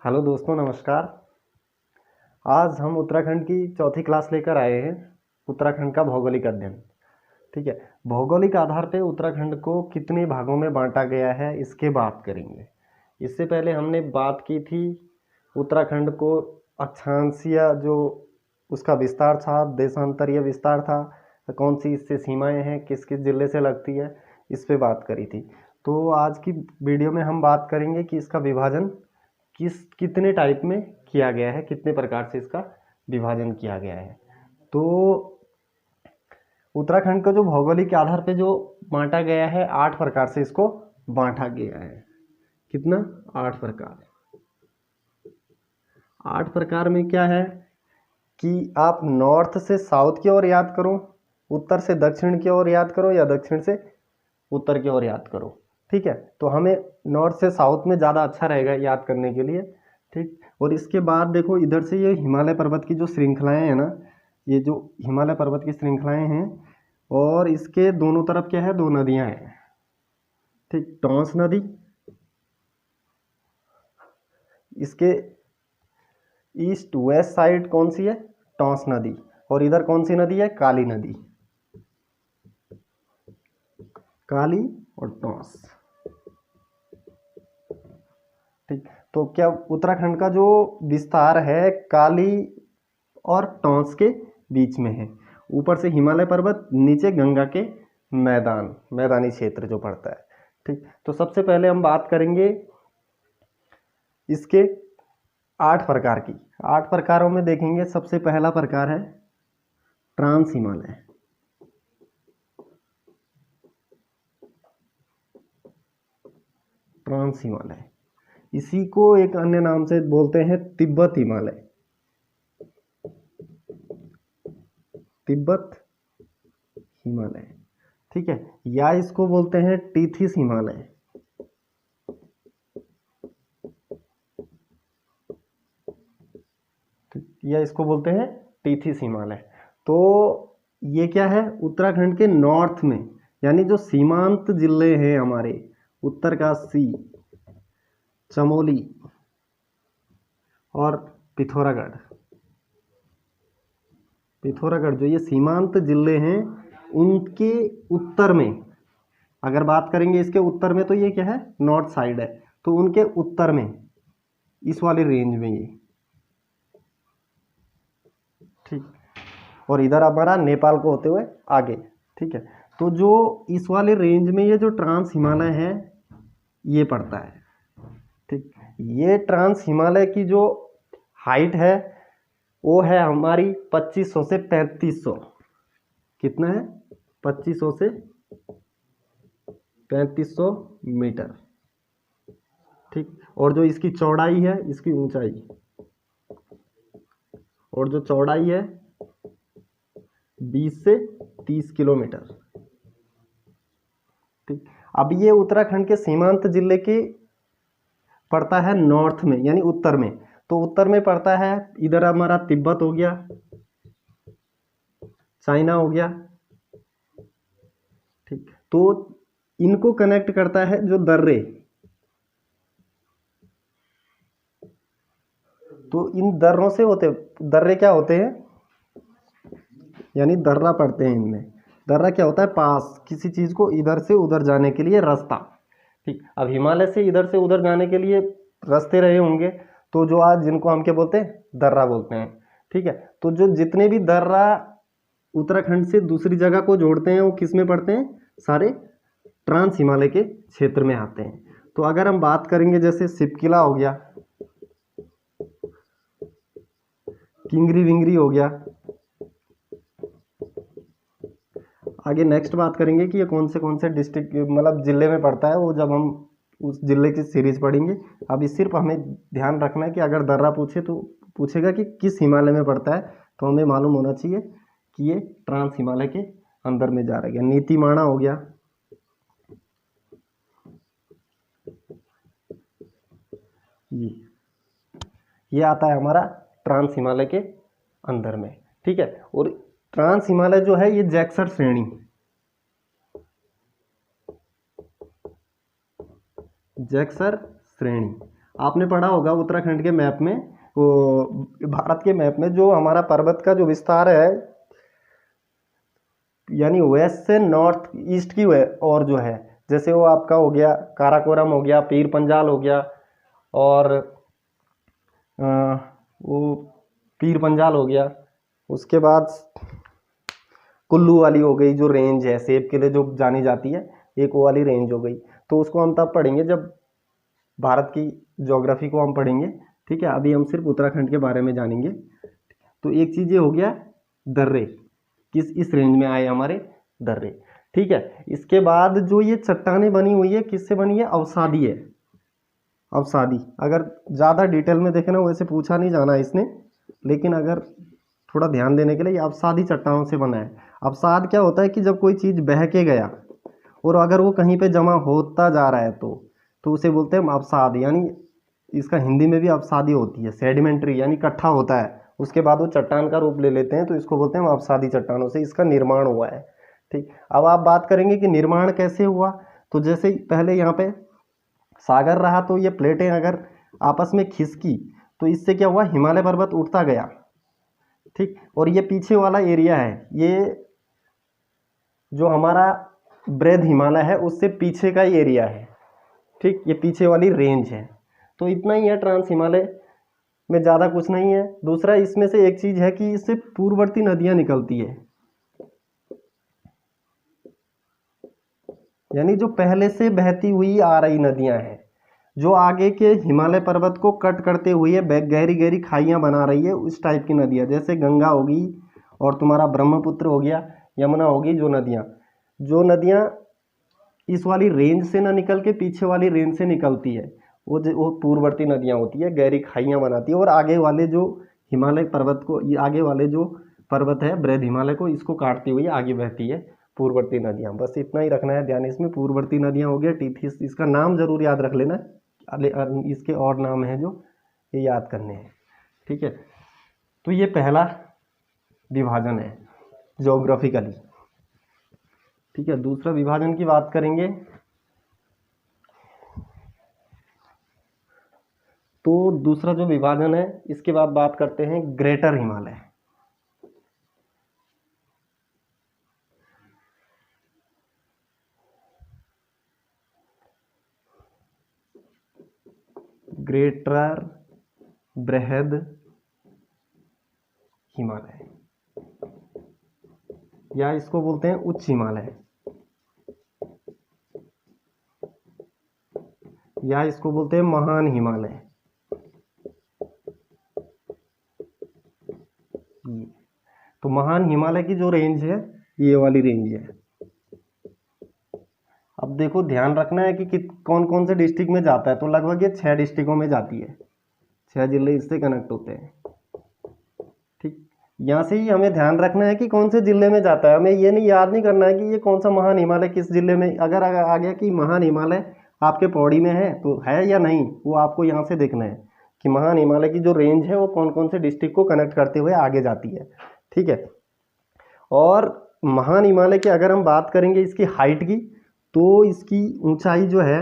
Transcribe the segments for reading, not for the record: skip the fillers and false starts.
Hello दोस्तों, नमस्कार। आज हम उत्तराखंड की चौथी क्लास लेकर आए हैं। उत्तराखंड का भौगोलिक अध्ययन। ठीक है। भौगोलिक आधार पे उत्तराखंड को कितने भागों में बांटा गया है इसके बात करेंगे। इससे पहले हमने बात की थी उत्तराखंड को अक्षांशीय जो उसका विस्तार था, देशांतरीय विस्तार था, तो कौन सी इससे सीमाएं हैं, किस किस जिले से लगती है, इस पे बात करी थी। तो आज की वीडियो में हम बात करेंगे कि इसका विभाजन कितने टाइप में किया गया है, कितने प्रकार से इसका विभाजन किया गया है। तो उत्तराखंड को जो भौगोलिक के आधार पे जो बांटा गया है, 8 प्रकार से इसको बांटा गया है। कितना? 8 प्रकार। 8 प्रकार में क्या है कि आप नॉर्थ से साउथ की ओर याद करो, उत्तर से दक्षिण की ओर याद करो, या दक्षिण से उत्तर की ओर याद करो। ठीक है। तो हमें नॉर्थ से साउथ में ज़्यादा अच्छा रहेगा याद करने के लिए। ठीक। और इसके बाद देखो, इधर से ये हिमालय पर्वत की जो श्रृंखलाएं हैं ना, ये जो हिमालय पर्वत की श्रृंखलाएं हैं, और इसके दोनों तरफ क्या है, 2 नदियां हैं। ठीक। टॉन्स नदी, इसके ईस्ट वेस्ट साइड कौन सी है? टॉन्स नदी। और इधर कौन सी नदी है? काली नदी। काली और टॉन्स। ठीक। तो क्या उत्तराखंड का जो विस्तार है काली और टॉन्स के बीच में है। ऊपर से हिमालय पर्वत, नीचे गंगा के मैदानी क्षेत्र जो पड़ता है। ठीक। तो सबसे पहले हम बात करेंगे इसके 8 प्रकार की। 8 प्रकारों में देखेंगे, सबसे पहला प्रकार है ट्रांस हिमालय। ट्रांस हिमालय, इसी को एक अन्य नाम से बोलते हैं तिब्बत हिमालय। तिब्बत हिमालय। ठीक है। या इसको बोलते हैं टीथिस हिमालय। या इसको बोलते हैं टीथिस हिमालय। तो ये क्या है? उत्तराखंड के नॉर्थ में, यानी जो सीमांत जिले हैं हमारे, उत्तरकाशी, चमोली और पिथौरागढ़ जो ये सीमांत जिले हैं, उनके उत्तर में अगर बात करेंगे, इसके उत्तर में, तो ये क्या है? नॉर्थ साइड है। तो उनके उत्तर में, इस वाले रेंज में ये। ठीक। और इधर हमारा नेपाल को होते हुए आगे। ठीक है। तो जो इस वाले रेंज में ये जो ट्रांस हिमालय है, ये पड़ता है। ठीक। ये ट्रांस हिमालय की जो हाइट है वो है हमारी 2500 से 3500। कितना है? 2500 से 3500 मीटर। ठीक। और जो इसकी चौड़ाई है, इसकी ऊंचाई और जो चौड़ाई है 20 से 30 किलोमीटर। ठीक। अब ये उत्तराखंड के सीमांत जिले की पड़ता है नॉर्थ में, यानी उत्तर में। तो उत्तर में पड़ता है, इधर हमारा तिब्बत हो गया, चाइना हो गया। ठीक। तो इनको कनेक्ट करता है जो दर्रे। तो इन दर्रों से होते, दर्रे क्या होते हैं? यानी दर्रा पड़ते हैं इनमें। दर्रा क्या होता है? पास, किसी चीज को इधर से उधर जाने के लिए रास्ता। ठीक। अब हिमालय से इधर से उधर जाने के लिए रास्ते रहे होंगे, तो जो आज जिनको हम क्या बोलते हैं? दर्रा बोलते हैं। ठीक है। तो जो जितने भी दर्रा उत्तराखंड से दूसरी जगह को जोड़ते हैं, वो किस में पड़ते हैं? सारे ट्रांस हिमालय के क्षेत्र में आते हैं। तो अगर हम बात करेंगे, जैसे सिपकिला हो गया, किंगरी विंगरी हो गया। आगे नेक्स्ट बात करेंगे कि ये कौन से डिस्ट्रिक्ट, मतलब जिले में पड़ता है, वो जब हम उस जिले की सीरीज पढ़ेंगे। अभी सिर्फ हमें ध्यान रखना है कि अगर दर्रा पूछे तो पूछेगा कि किस हिमालय में पड़ता है, तो हमें मालूम होना चाहिए कि ये ट्रांस हिमालय के अंदर में जा रहा है। नीतीमाणा हो गया, ये आता है हमारा ट्रांस हिमालय के अंदर में। ठीक है। और ट्रांस हिमालय जो है, ये जैक्सर श्रेणी, जैक्सर श्रेणी। आपने पढ़ा होगा उत्तराखंड के मैप में, वो भारत के मैप में जो हमारा पर्वत का जो विस्तार है, यानी वेस्ट से नॉर्थ ईस्ट की और जो है, जैसे वो आपका हो गया काराकोरम हो गया, पीर पंजाल हो गया, और वो पीर पंजाल हो गया, उसके बाद कुल्लू वाली हो गई जो रेंज है सेब के लिए जो जानी जाती है, एक वो वाली रेंज हो गई। तो उसको हम तब पढ़ेंगे जब भारत की ज्योग्राफी को हम पढ़ेंगे। ठीक है, अभी हम सिर्फ उत्तराखंड के बारे में जानेंगे। तो एक चीज़ ये हो गया दर्रे, किस इस रेंज में आए हमारे दर्रे। ठीक है, इसके बाद जो ये चट्टानें बनी हुई है किससे बनी है, अवसादी है, अवसादी। अगर ज़्यादा डिटेल में देखें ना, वैसे पूछा नहीं जाना इसने, लेकिन अगर थोड़ा ध्यान देने के लिए, ये अवसादी चट्टानों से बना है। अवसाद क्या होता है कि जब कोई चीज़ बह के गया और अगर वो कहीं पे जमा होता जा रहा है तो उसे बोलते हैं अवसाद, यानी इसका हिंदी में भी अवसादी होती है, सेडिमेंट्री, यानी इकट्ठा होता है उसके बाद वो चट्टान का रूप ले लेते हैं, तो इसको बोलते हैं अवसादी चट्टानों से इसका निर्माण हुआ है। ठीक, अब आप बात करेंगे कि निर्माण कैसे हुआ। तो जैसे पहले यहाँ पे सागर रहा, तो ये प्लेटें अगर आपस में खिसकी तो इससे क्या हुआ, हिमालय पर्वत उठता गया। ठीक, और ये पीछे वाला एरिया है, ये जो हमारा बृहद हिमालय है उससे पीछे का ही एरिया है। ठीक, ये पीछे वाली रेंज है। तो इतना ही है, ट्रांस हिमालय में ज़्यादा कुछ नहीं है। दूसरा इसमें से एक चीज़ है कि इससे पूर्ववर्ती नदियाँ निकलती है, यानी जो पहले से बहती हुई आ रही नदियाँ हैं, जो आगे के हिमालय पर्वत को कट करते हुए गहरी गहरी खाइयाँ बना रही है, उस टाइप की नदियाँ, जैसे गंगा होगी और तुम्हारा ब्रह्मपुत्र हो गया, यमुना होगी, जो नदियाँ इस वाली रेंज से ना निकल के पीछे वाली रेंज से निकलती है, वो पूर्ववर्ती नदियाँ होती है, गहरी खाइयाँ बनाती है, और आगे वाले जो हिमालय पर्वत को, ये आगे वाले जो पर्वत है बृहद हिमालय को, इसको काटती हुई आगे बहती है पूर्ववर्ती नदियाँ। बस इतना ही रखना है ध्यान इसमें, पूर्ववर्ती नदियाँ हो गया टीथीस, इसका नाम जरूर याद रख लेना, इसके और नाम हैं जो ये याद करने हैं। ठीक है, तो ये पहला विभाजन है ज्योग्राफिकली। ठीक है, दूसरा विभाजन की बात करेंगे तो दूसरा जो विभाजन है, इसके बाद बात करते हैं ग्रेटर हिमालय। ग्रेटर बृहद हिमालय, या इसको बोलते हैं उच्च हिमालय, या इसको बोलते हैं महान हिमालय। तो महान हिमालय की जो रेंज है ये वाली रेंज है। अब देखो ध्यान रखना है कि कौन कौन से डिस्ट्रिक्ट में जाता है, तो लगभग ये 6 डिस्ट्रिक्टों में जाती है, 6 जिले इससे कनेक्ट होते हैं। ठीक, यहाँ से ही हमें ध्यान रखना है कि कौन से जिले में जाता है, हमें ये नहीं याद नहीं करना है कि ये कौन सा महान हिमालय किस जिले में, अगर आ गया कि महान हिमालय आपके पौड़ी में है तो है या नहीं, वो आपको यहाँ से देखना है कि महान हिमालय की जो रेंज है वो कौन कौन से डिस्ट्रिक्ट को कनेक्ट करते हुए आगे जाती है। ठीक है, और महान हिमालय की अगर हम बात करेंगे इसकी हाइट की, तो इसकी ऊंचाई जो है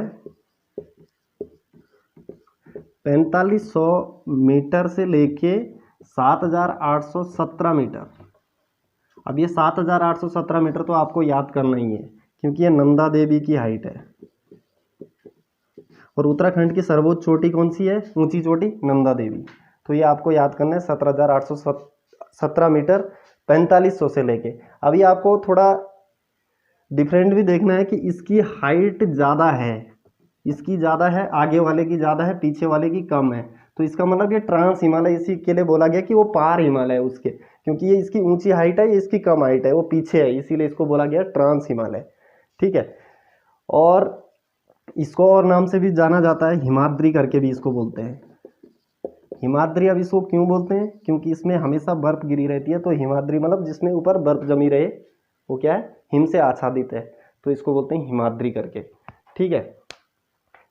4500 मीटर से लेके 7817 मीटर। अब ये 7817 मीटर तो आपको याद करना ही है, क्योंकि ये नंदा देवी की हाइट है, और उत्तराखंड की सर्वोच्च चोटी कौन सी है, ऊंची चोटी नंदा देवी। तो ये आपको याद करना है 17817 मीटर 4500 से लेके। अभी आपको थोड़ा डिफरेंट भी देखना है कि इसकी हाइट ज़्यादा है, इसकी ज़्यादा है, आगे वाले की ज़्यादा है, पीछे वाले की कम है। तो इसका मतलब ये ट्रांस हिमालय इसी के लिए बोला गया कि वो पार हिमालय है उसके, क्योंकि ये इसकी ऊंची हाइट है, ये इसकी कम हाइट है, वो पीछे है, इसीलिए इसको बोला गया ट्रांस हिमालय। ठीक है, और इसको और नाम से भी जाना जाता है, हिमाद्री करके भी इसको बोलते हैं। हिमाद्री अब इसको क्यों बोलते हैं, क्योंकि इसमें हमेशा बर्फ गिरी रहती है, तो हिमाद्री मतलब जिसमें ऊपर बर्फ जमी रहे, वो क्या है, हिम से आच्छादित है, तो इसको बोलते हैं हिमाद्री करके। ठीक है,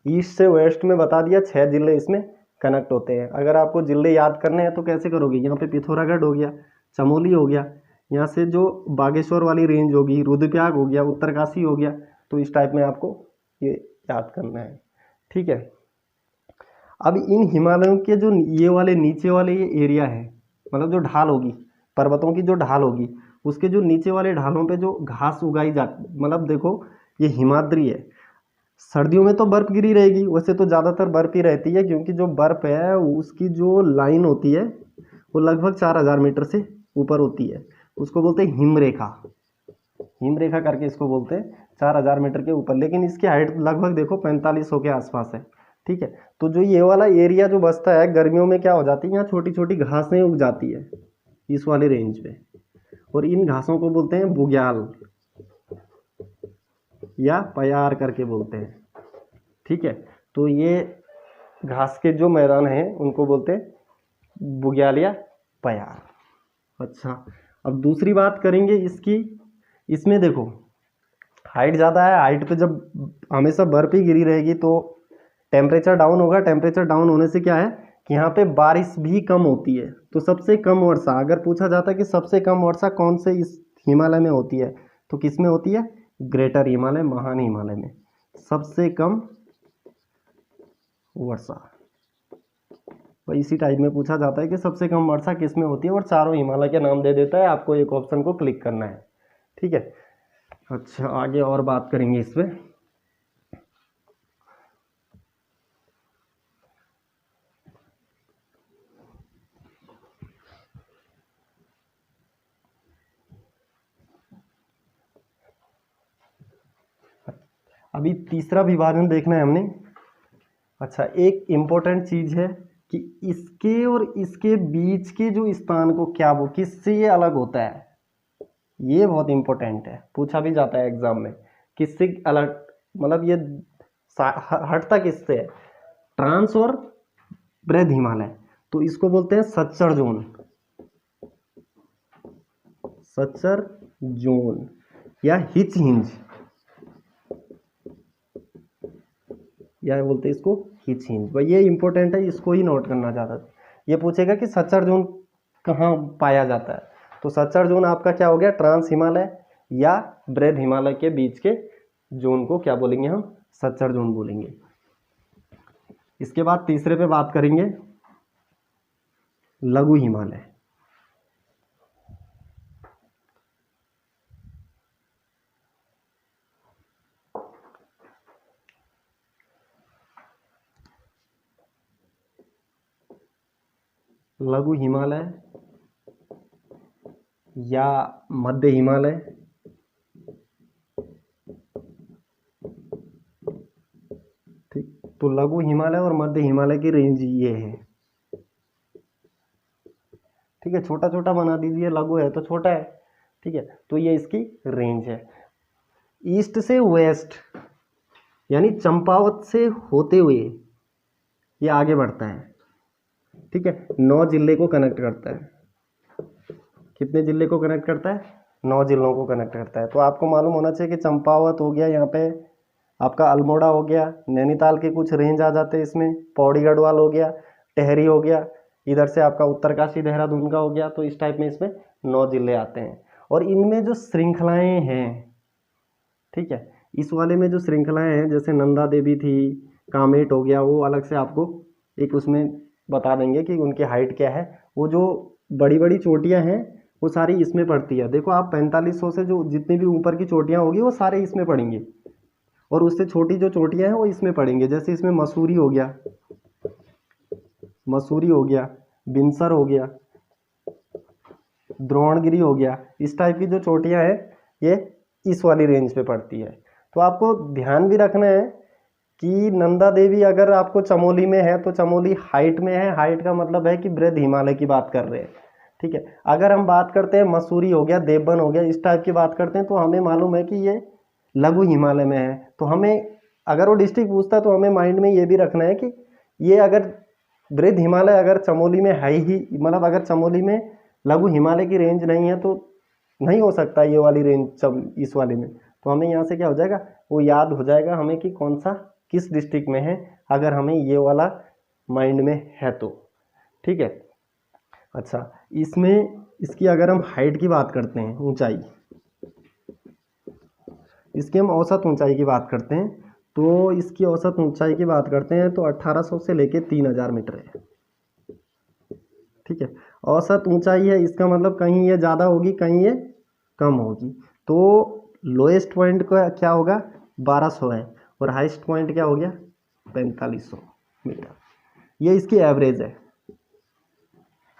ईस्ट से वेस्ट में बता दिया, 6 जिले इसमें कनेक्ट होते हैं। अगर आपको जिले याद करने हैं तो कैसे करोगे, यहाँ पे पिथौरागढ़ हो गया, चमोली हो गया, यहाँ से जो बागेश्वर वाली रेंज होगी, रुद्रप्रयाग हो गया, उत्तरकाशी हो गया, तो इस टाइप में आपको ये याद करना है। ठीक है, अब इन हिमालयों के जो ये वाले नीचे वाले ये एरिया है, मतलब जो ढाल होगी, पर्वतों की जो ढाल होगी, उसके जो नीचे वाले ढालों पे जो घास उगाई जाती, मतलब देखो ये हिमाद्री है, सर्दियों में तो बर्फ गिरी रहेगी, वैसे तो ज़्यादातर बर्फ ही रहती है, क्योंकि जो बर्फ है उसकी जो लाइन होती है वो लगभग 4000 मीटर से ऊपर होती है, उसको बोलते हैं हिमरेखा, हिमरेखा करके इसको बोलते हैं, 4000 मीटर के ऊपर, लेकिन इसकी हाइट लगभग देखो 4500 के आसपास है। ठीक है, तो जो ये वाला एरिया जो बचता है गर्मियों में क्या हो जाती है, यहाँ छोटी छोटी घासें उग जाती है इस वाले रेंज पे, और इन घासों को बोलते हैं बुग्याल या पयार करके बोलते हैं। ठीक है, तो ये घास के जो मैदान हैं उनको बोलते हैं बुग्याल या पयार। अच्छा, अब दूसरी बात करेंगे इसकी, इसमें देखो हाइट ज़्यादा है, हाइट पे जब हमेशा बर्फ ही गिरी रहेगी तो टेम्परेचर डाउन होगा, टेम्परेचर डाउन होने से क्या है कि यहाँ पे बारिश भी कम होती है। तो सबसे कम वर्षा अगर पूछा जाता है कि सबसे कम वर्षा कौन से इस हिमालय में होती है, तो किस में होती है, ग्रेटर हिमालय, महान हिमालय में सबसे कम वर्षा। तो इसी टाइप में पूछा जाता है कि सबसे कम वर्षा किस में होती है, और चारों हिमालय के नाम दे देता है, आपको एक ऑप्शन को क्लिक करना है। ठीक है, अच्छा आगे और बात करेंगे इस पे। अभी तीसरा विभाजन देखना है हमने। अच्छा, एक इम्पोर्टेंट चीज़ है कि इसके और इसके बीच के जो स्थान को क्या वो किससे ये अलग होता है, ये बहुत इंपॉर्टेंट है, पूछा भी जाता है एग्जाम में, किससे अलग, मतलब ये हटता किससे है, ट्रांस और बृहद हिमालय, तो इसको बोलते हैं सच्चर जोन, सच्चर जोन या हिच हिंज, या बोलते हैं इसको हिच हिंज। भाई ये इंपॉर्टेंट है, इसको ही नोट करना चाहता था। ये पूछेगा कि सच्चर जोन कहाँ पाया जाता है, तो सच्चर जोन आपका क्या हो गया, ट्रांस हिमालय या बृहद हिमालय के बीच के जोन को क्या बोलेंगे हम, सच्चर जोन बोलेंगे। इसके बाद तीसरे पे बात करेंगे लघु हिमालय। लघु हिमालय या मध्य हिमालय, ठीक, तो लघु हिमालय और मध्य हिमालय की रेंज ये है। ठीक है, छोटा छोटा बना दीजिए, लघु है तो छोटा है। ठीक है, तो ये इसकी रेंज है। ईस्ट से वेस्ट यानी चंपावत से होते हुए ये आगे बढ़ता है। ठीक है, 9 जिले को कनेक्ट करता है। कितने जिले को कनेक्ट करता है, 9 जिलों को कनेक्ट करता है। तो आपको मालूम होना चाहिए कि चंपावत हो गया, यहाँ पे आपका अल्मोड़ा हो गया, नैनीताल के कुछ रेंज आ जाते हैं इसमें, पौड़ी गढ़वाल हो गया, टेहरी हो गया, इधर से आपका उत्तरकाशी देहरादून का हो गया। तो इस टाइप में इसमें 9 जिले आते हैं, और इनमें जो श्रृंखलाएँ हैं, ठीक है, इस वाले में जो श्रृंखलाएँ हैं जैसे नंदा देवी थी, कामेट हो गया, वो अलग से आपको एक उसमें बता देंगे कि उनकी हाइट क्या है। वो जो बड़ी बड़ी चोटियाँ हैं वो सारी इसमें पड़ती है। देखो आप 4500 से जो जितनी भी ऊपर की चोटियाँ होगी वो सारे इसमें पड़ेंगे, और उससे छोटी जो चोटियाँ हैं वो इसमें पड़ेंगे। जैसे इसमें मसूरी हो गया, मसूरी हो गया, बिनसर हो गया, द्रोणगिरी हो गया, इस टाइप की जो चोटियाँ हैं ये इस वाली रेंज पे पड़ती है। तो आपको ध्यान भी रखना है कि नंदा देवी अगर आपको चमोली में है तो चमोली हाइट में है, हाइट का मतलब है कि बृहद हिमालय की बात कर रहे हैं। ठीक है, अगर हम बात करते हैं मसूरी हो गया, देवबन हो गया, इस टाइप की बात करते हैं तो हमें मालूम है कि ये लघु हिमालय में है। तो हमें अगर वो डिस्ट्रिक्ट पूछता है तो हमें माइंड में ये भी रखना है कि ये अगर बृहद हिमालय अगर चमोली में है ही, मतलब अगर चमोली में लघु हिमालय की रेंज नहीं है तो नहीं हो सकता ये वाली रेंज इस वाले में। तो हमें यहाँ से क्या हो जाएगा, वो याद हो जाएगा हमें कि कौन सा किस डिस्ट्रिक्ट में है, अगर हमें ये वाला माइंड में है तो। ठीक है, अच्छा इसमें इसकी अगर हम हाइट की बात करते हैं, ऊंचाई, इसकी हम औसत ऊंचाई की बात करते हैं, तो इसकी औसत ऊंचाई की बात करते हैं तो 1800 से लेके 3000 मीटर है। ठीक है, औसत ऊंचाई है, इसका मतलब कहीं ये ज़्यादा होगी कहीं ये कम होगी। तो लोएस्ट पॉइंट का क्या होगा 1200 है, और हाईएस्ट पॉइंट क्या हो गया 4500 मीटर, ये इसकी एवरेज है।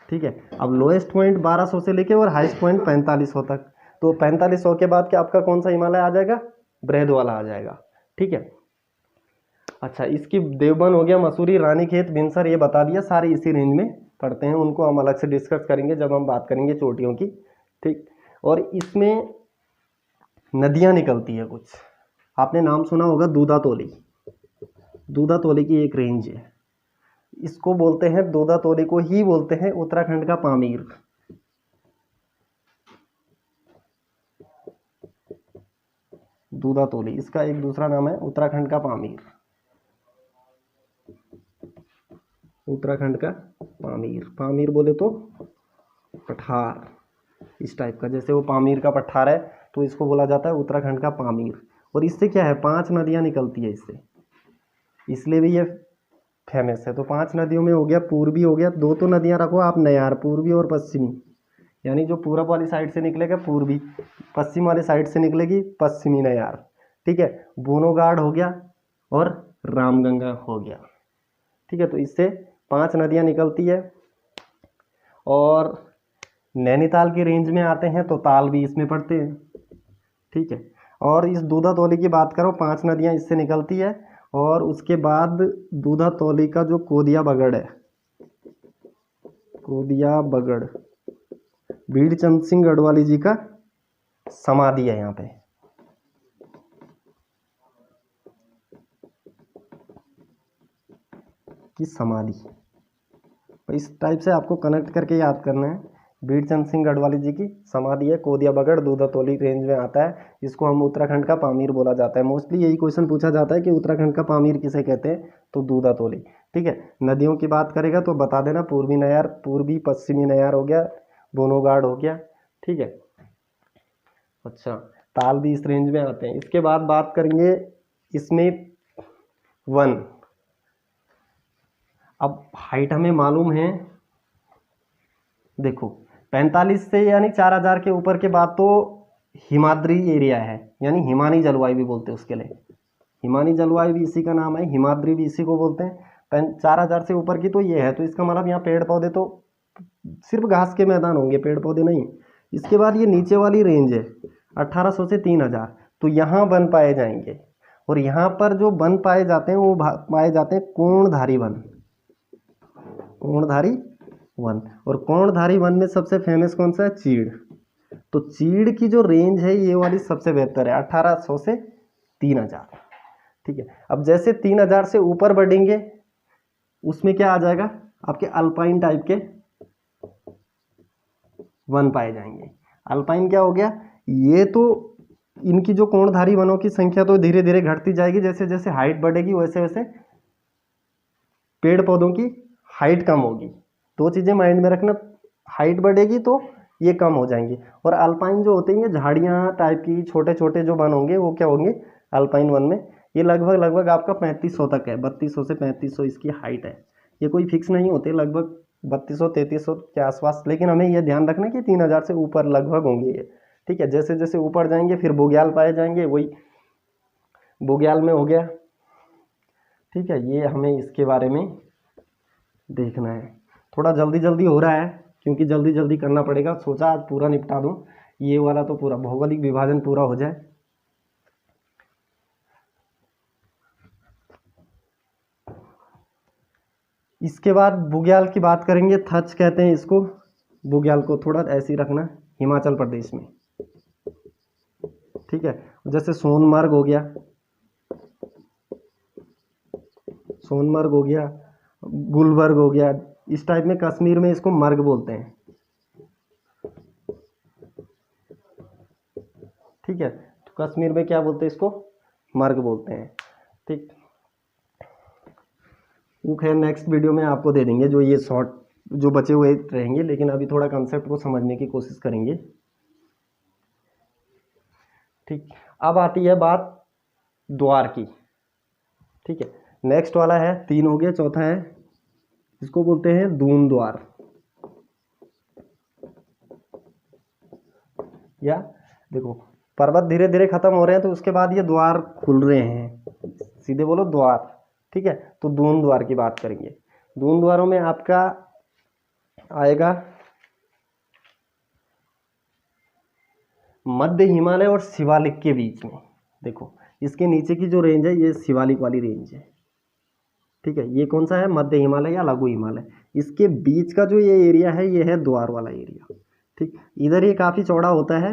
ठीक है, अब लोएस्ट पॉइंट 1200 से लेके और हाईएस्ट पॉइंट 4500 तक, तो 4500 के बाद क्या आपका कौन सा हिमालय आ जाएगा, बृहद वाला आ जाएगा। ठीक है, अच्छा इसकी देवबंद हो गया, मसूरी, रानीखेत, बिनसर, ये बता दिया, सारे इसी रेंज में पड़ते हैं, उनको हम अलग से डिस्कस करेंगे जब हम बात करेंगे चोटियों की। ठीक, और इसमें नदियां निकलती है कुछ, आपने नाम सुना होगा दूधातोली। दूधातोली की एक रेंज है, इसको बोलते हैं, दूधातोली को ही बोलते हैं उत्तराखंड का पामीर। दूधातोली इसका एक दूसरा नाम है उत्तराखंड का पामीर, उत्तराखंड का पामीर। पामीर बोले तो पठार, इस टाइप का, जैसे वो पामीर का पठार है तो इसको बोला जाता है उत्तराखंड का पामीर। और इससे क्या है 5 नदियां निकलती है इससे, इसलिए भी ये फेमस है। तो 5 नदियों में हो गया, पूर्वी हो गया, 2 तो नदियां रखो आप नयार, पूर्वी और पश्चिमी, यानी जो पूरब वाली साइड से निकलेगा पूर्वी, पश्चिम वाली साइड से निकलेगी पश्चिमी नयार। ठीक है, बोनोगाड हो गया और रामगंगा हो गया। ठीक है, तो इससे 5 नदियां निकलती है। और नैनीताल की रेंज में आते हैं तो ताल भी इसमें पड़ते हैं। ठीक है, और इस दूधातोली की बात करो, 5 नदियां इससे निकलती है। और उसके बाद दूधातोली का जो कोदिया बगड़ है, कोदिया बगड़, भीड़चंद सिंह गढ़वाली जी का समाधि है यहाँ पे। की समाधि, इस टाइप से आपको कनेक्ट करके याद करना है। भीड़चंद सिंह गढ़वाली जी की समाधि है, कोदिया बगड़ दूधातोली रेंज में आता है, इसको हम उत्तराखंड का पामीर बोला जाता है। मोस्टली यही क्वेश्चन पूछा जाता है कि उत्तराखंड का पामीर किसे कहते हैं, तो दूधातोली। ठीक है, नदियों की बात करेगा तो बता देना, पूर्वी नयार, पूर्वी पश्चिमी नयार हो गया, बोनोगाड हो गया। ठीक है, अच्छा ताल भी इस रेंज में आते हैं। इसके बाद बात करेंगे इसमें वन। अब हाइट हमें मालूम है, देखो 45 से यानी 4000 के ऊपर के बाद तो हिमाद्री एरिया है, यानी हिमानी जलवायु भी बोलते हैं उसके लिए, हिमानी जलवायु भी इसी का नाम है, हिमाद्री भी इसी को बोलते हैं। 4000 से ऊपर की तो ये है, तो इसका मतलब यहाँ पेड़ पौधे तो सिर्फ घास के मैदान होंगे, पेड़ पौधे नहीं। इसके बाद ये नीचे वाली रेंज है 1800 से 3000, तो यहाँ वन पाए जाएंगे। और यहाँ पर जो वन पाए जाते हैं वो पाए जाते हैं कोणधारी वन, कोणधारी वन। और कोणधारी वन में सबसे फेमस कौन सा है, चीड़। तो चीड़ की जो रेंज है ये वाली सबसे बेहतर है, 1800 से 3000। ठीक है, अब जैसे 3000 से ऊपर बढ़ेंगे उसमें क्या आ जाएगा, आपके अल्पाइन टाइप के वन पाए जाएंगे। अल्पाइन क्या हो गया, ये तो इनकी जो कोणधारी वनों की संख्या तो धीरे धीरे घटती जाएगी, जैसे जैसे हाइट बढ़ेगी वैसे वैसे पेड़ पौधों की हाइट कम होगी। 2 चीज़ें माइंड में रखना, हाइट बढ़ेगी तो ये कम हो जाएंगी। और अल्पाइन जो होते हैं झाड़ियाँ टाइप की छोटे छोटे जो वन होंगे वो क्या होंगे अल्पाइन वन में, ये लगभग लगभग आपका 3500 तक है, 3200 से 3500 इसकी हाइट है। ये कोई फिक्स नहीं होते, लगभग 3200-3300 के आसपास, लेकिन हमें यह ध्यान रखना कि 3000 से ऊपर लगभग होंगे ये। ठीक है, जैसे जैसे ऊपर जाएंगे फिर बुग्याल पाए जाएंगे, वही बुग्याल में हो गया। ठीक है, ये हमें इसके बारे में देखना है। थोड़ा जल्दी जल्दी हो रहा है क्योंकि जल्दी जल्दी करना पड़ेगा, सोचा आज पूरा निपटा दूं, ये वाला तो पूरा भौगोलिक विभाजन पूरा हो जाए। इसके बाद बुग्याल की बात करेंगे, थच कहते हैं इसको, बुग्याल को थोड़ा ऐसे ही रखना, हिमाचल प्रदेश में। ठीक है, जैसे सोनमर्ग हो गया, सोनमर्ग हो गया, गुलबर्ग हो गया, इस टाइप में कश्मीर में इसको मर्ग बोलते हैं। ठीक है, तो कश्मीर में क्या बोलते हैं इसको, मर्ग बोलते हैं। ठीक, वो खैर नेक्स्ट वीडियो में आपको दे देंगे, जो ये शॉर्ट जो बचे हुए रहेंगे, लेकिन अभी थोड़ा कंसेप्ट को समझने की कोशिश करेंगे। ठीक, अब आती है बात द्वार की। ठीक है, नेक्स्ट वाला है, 3 हो गया, चौथा है, इसको बोलते हैं दून द्वार, या देखो पर्वत धीरे धीरे खत्म हो रहे हैं तो उसके बाद ये द्वार खुल रहे हैं, सीधे बोलो द्वार। ठीक है, तो दून द्वार की बात करेंगे। दून द्वारों में आपका आएगा मध्य हिमालय और शिवालिक के बीच में। देखो इसके नीचे की जो रेंज है ये शिवालिक वाली रेंज है। ठीक है, ये कौन सा है, मध्य हिमालय या लघु हिमालय। इसके बीच का जो ये एरिया है ये है द्वार वाला एरिया। ठीक, इधर ये काफ़ी चौड़ा होता है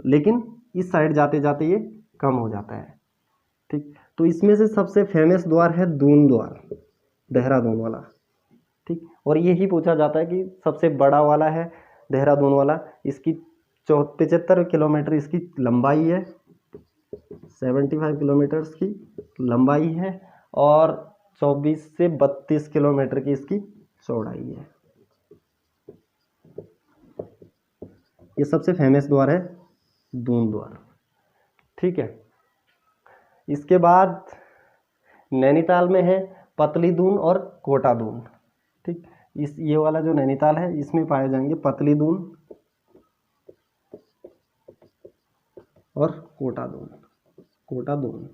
लेकिन इस साइड जाते जाते ये कम हो जाता है। ठीक, तो इसमें से सबसे फेमस द्वार है दून द्वार, देहरादून वाला। ठीक, और यही पूछा जाता है कि सबसे बड़ा वाला है देहरादून वाला। इसकी 75 किलोमीटर इसकी लंबाई है, 75 किलोमीटर्स की लंबाई है, और 24 से 32 किलोमीटर की इसकी चौड़ाई है। ये सबसे फेमस द्वार है दून द्वार। ठीक है, इसके बाद नैनीताल में है पतली दून और कोटा दून। ठीक, इस ये वाला जो नैनीताल है इसमें पाए जाएंगे पतली दून और कोटा दून, कोटा दून।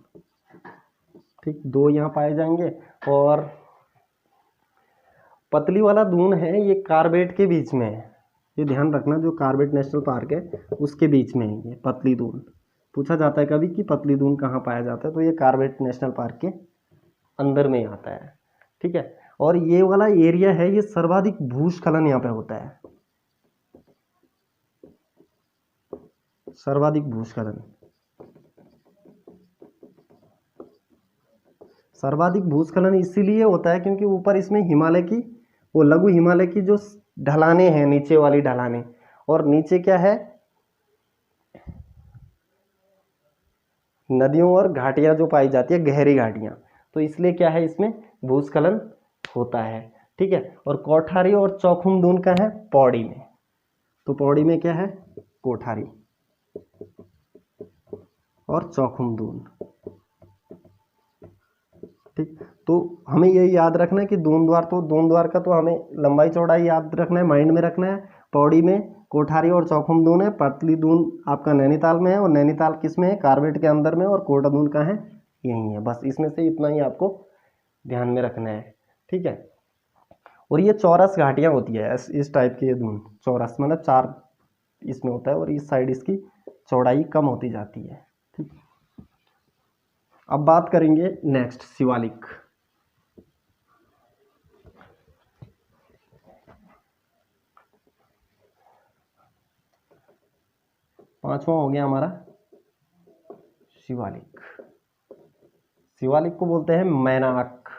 ठीक, 2 यहाँ पाए जाएंगे। और पतली वाला दून है ये कार्बेट के बीच में है, ये ध्यान रखना, जो कार्बेट नेशनल पार्क है उसके बीच में है ये पतली दून। पूछा जाता है कभी कि पतली दून कहाँ पाया जाता है, तो ये कार्बेट नेशनल पार्क के अंदर में आता है। ठीक है, और ये वाला एरिया है ये सर्वाधिक भूस्खलन यहाँ पे होता है, सर्वाधिक भूस्खलन। सर्वाधिक भूस्खलन इसीलिए होता है क्योंकि ऊपर इसमें हिमालय की, वो लघु हिमालय की जो ढलाने हैं, नीचे वाली ढलाने, और नीचे क्या है, नदियों और घाटियां जो पाई जाती है, गहरी घाटियां, तो इसलिए क्या है इसमें भूस्खलन होता है। ठीक है, और कोठारी और चौखुमदून का है पौड़ी में, तो पौड़ी में क्या है, कोठारी और चौखुमदून। ठीक, तो हमें ये याद रखना है कि दून द्वार, तो दून द्वार का तो हमें लंबाई चौड़ाई याद रखना है, माइंड में रखना है। पौड़ी में कोठारी और चौखुमदून है, पतली दून आपका नैनीताल में है, और नैनीताल किस में है, कार्बेट के अंदर में, और कोटा दून का है यही है। बस इसमें से इतना ही आपको ध्यान में रखना है। ठीक है, और ये चौरस घाटियाँ होती है, इस टाइप की ये दून, चौरस मतलब 4 इसमें होता है, और इस साइड इसकी चौड़ाई कम होती जाती है। ठीक, अब बात करेंगे नेक्स्ट शिवालिक। पांचवा हो गया हमारा शिवालिक। शिवालिक को बोलते हैं मैनाक,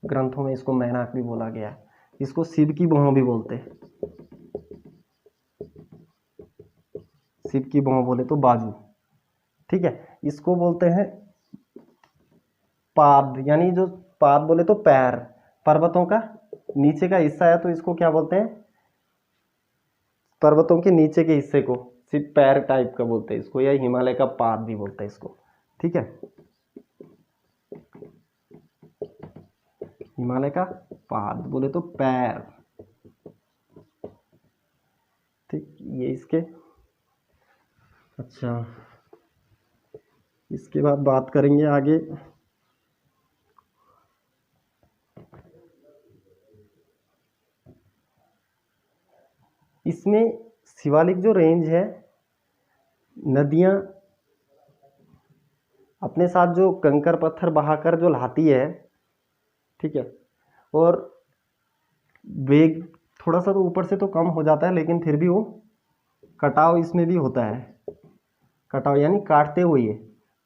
ग्रंथों में इसको मैनाक भी बोला गया है। इसको शिव की भौं भी बोलते हैं, शिव की भौं बोले तो बाजू। ठीक है, इसको बोलते हैं पाद, यानी जो पाद बोले तो पैर, पर्वतों का नीचे का हिस्सा है, तो इसको क्या बोलते हैं, पर्वतों के नीचे के हिस्से को सिर्फ पैर टाइप का बोलते हैं इसको, या हिमालय का पाद भी बोलते हैं इसको। ठीक है, हिमालय का पाद बोले तो पैर। ठीक, ये इसके, अच्छा इसके बाद बात करेंगे आगे। इसमें शिवालिक जो रेंज है, नदियां अपने साथ जो कंकर पत्थर बहाकर जो लाती है, ठीक है, और वेग थोड़ा सा तो ऊपर से तो कम हो जाता है, लेकिन फिर भी वो कटाव इसमें भी होता है। कटाव यानी काटते हुए,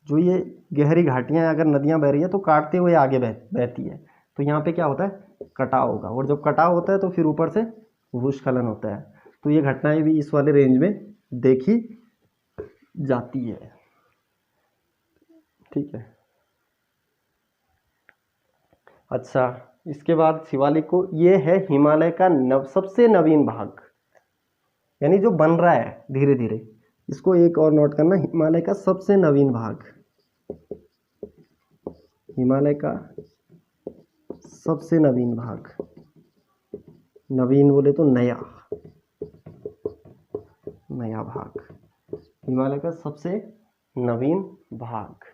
जो ये गहरी घाटियां अगर नदियां बह रही है तो काटते हुए आगे बहती है, तो यहाँ पे क्या होता है, कटाव होगा, और जब कटाव होता है तो फिर ऊपर से भूस्खलन होता है। तो ये घटनाएं भी इस वाले रेंज में देखी जाती है। ठीक है, अच्छा इसके बाद शिवालिक को, ये है हिमालय का सबसे नवीन भाग, यानी जो बन रहा है धीरे धीरे, इसको एक और नोट करना, हिमालय का सबसे नवीन भाग, हिमालय का सबसे नवीन भाग, नवीन बोले तो नया, नया भाग, हिमालय का सबसे नवीन भाग,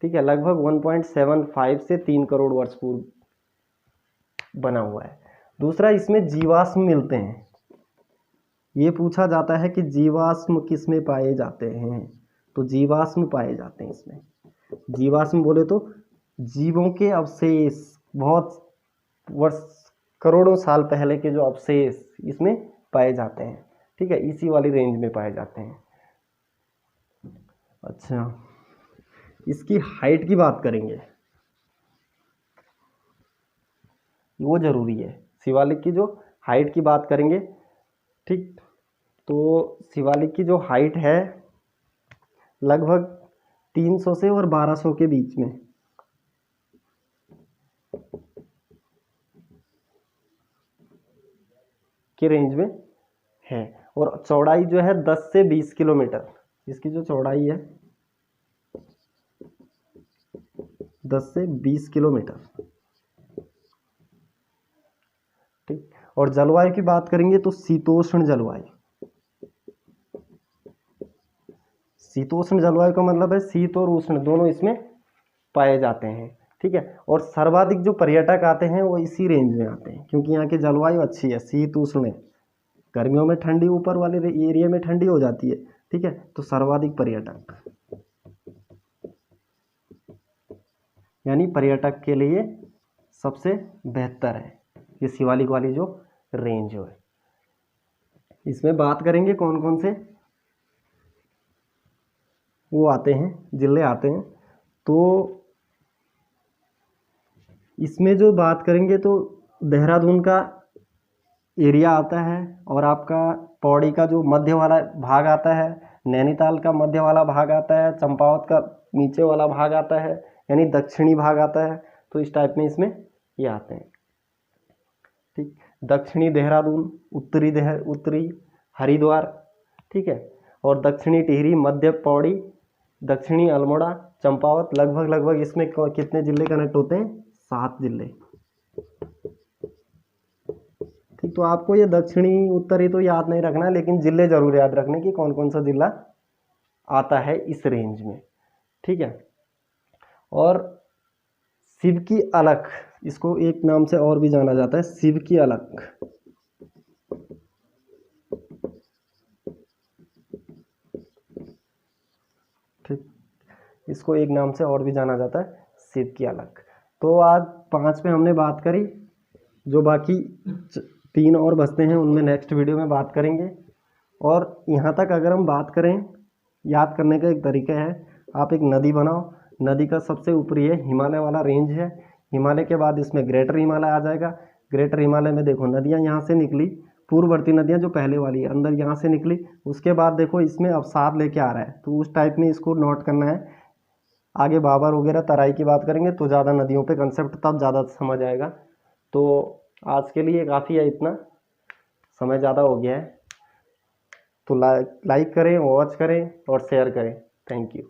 ठीक है। लगभग 1.75 से 3 करोड़ वर्ष पूर्व बना हुआ है। दूसरा, इसमें जीवाश्म मिलते हैं। ये पूछा जाता है कि जीवाश्म किस में पाए जाते हैं, तो जीवाश्म पाए जाते हैं इसमें। जीवाश्म बोले तो जीवों के अवशेष, बहुत वर्ष, करोड़ों साल पहले के जो अवशेष इसमें पाए जाते हैं, ठीक है, इसी वाली रेंज में पाए जाते हैं। अच्छा, इसकी हाइट की बात करेंगे, वो जरूरी है। शिवालिक की जो हाइट की बात करेंगे, ठीक, तो शिवालिक की जो हाइट है लगभग 300 से और 1200 के बीच में, के रेंज में है। और चौड़ाई जो है 10 से 20 किलोमीटर, इसकी जो चौड़ाई है 10 से 20 किलोमीटर, ठीक। और जलवायु की बात करेंगे तो शीतोष्ण जलवायु, शीतोष्ण जलवायु का मतलब है शीत और उष्ण दोनों इसमें पाए जाते हैं, ठीक है। और सर्वाधिक जो पर्यटक आते हैं वो इसी रेंज में आते हैं, क्योंकि यहाँ की जलवायु अच्छी है, शीत उष्ण है। गर्मियों में ठंडी ऊपर वाले एरिया में ठंडी हो जाती है, ठीक है, तो सर्वाधिक पर्यटक, यानी पर्यटक के लिए सबसे बेहतर है ये शिवालिक वाली जो रेंज है। इसमें बात करेंगे कौन कौन से वो आते हैं, जिले आते हैं, तो इसमें जो बात करेंगे तो देहरादून का एरिया आता है, और आपका पौड़ी का जो मध्य वाला भाग आता है, नैनीताल का मध्य वाला भाग आता है, चंपावत का नीचे वाला भाग आता है, यानी दक्षिणी भाग आता है। तो इस टाइप में इसमें ये आते हैं, ठीक। दक्षिणी देहरादून, उत्तरी हरिद्वार, ठीक है, और दक्षिणी टिहरी, मध्य पौड़ी, दक्षिणी अल्मोड़ा, चंपावत, लगभग इसमें कितने जिले कनेक्ट होते हैं? 7 जिले, ठीक। तो आपको ये दक्षिणी उत्तरी तो याद नहीं रखना, लेकिन जिले जरूर याद रखने कि कौन कौन सा जिला आता है इस रेंज में, ठीक है। और शिव की अलख, इसको एक नाम से और भी जाना जाता है, शिव की अलख, ठीक, इसको एक नाम से और भी जाना जाता है, शिव की अलख। तो आज 5 पे हमने बात करी, जो बाकी 3 और बचते हैं उनमें नेक्स्ट वीडियो में बात करेंगे। और यहाँ तक अगर हम बात करें, याद करने का एक तरीका है, आप एक नदी बनाओ, नदी का सबसे ऊपरी है हिमालय वाला रेंज है, हिमालय के बाद इसमें ग्रेटर हिमालय आ जाएगा। ग्रेटर हिमालय में देखो नदियाँ यहाँ से निकली, पूर्ववर्ती नदियाँ जो पहले वाली है अंदर यहाँ से निकली, उसके बाद देखो इसमें अवसाद लेके आ रहा है, तो उस टाइप में इसको नोट करना है। आगे बाबर वगैरह तराई की बात करेंगे तो ज़्यादा नदियों पे कंसेप्ट तब ज़्यादा समझ आएगा। तो आज के लिए काफ़ी है, इतना समय ज़्यादा हो गया है, तो लाइक करें, वॉच करें और शेयर करें। Thank you.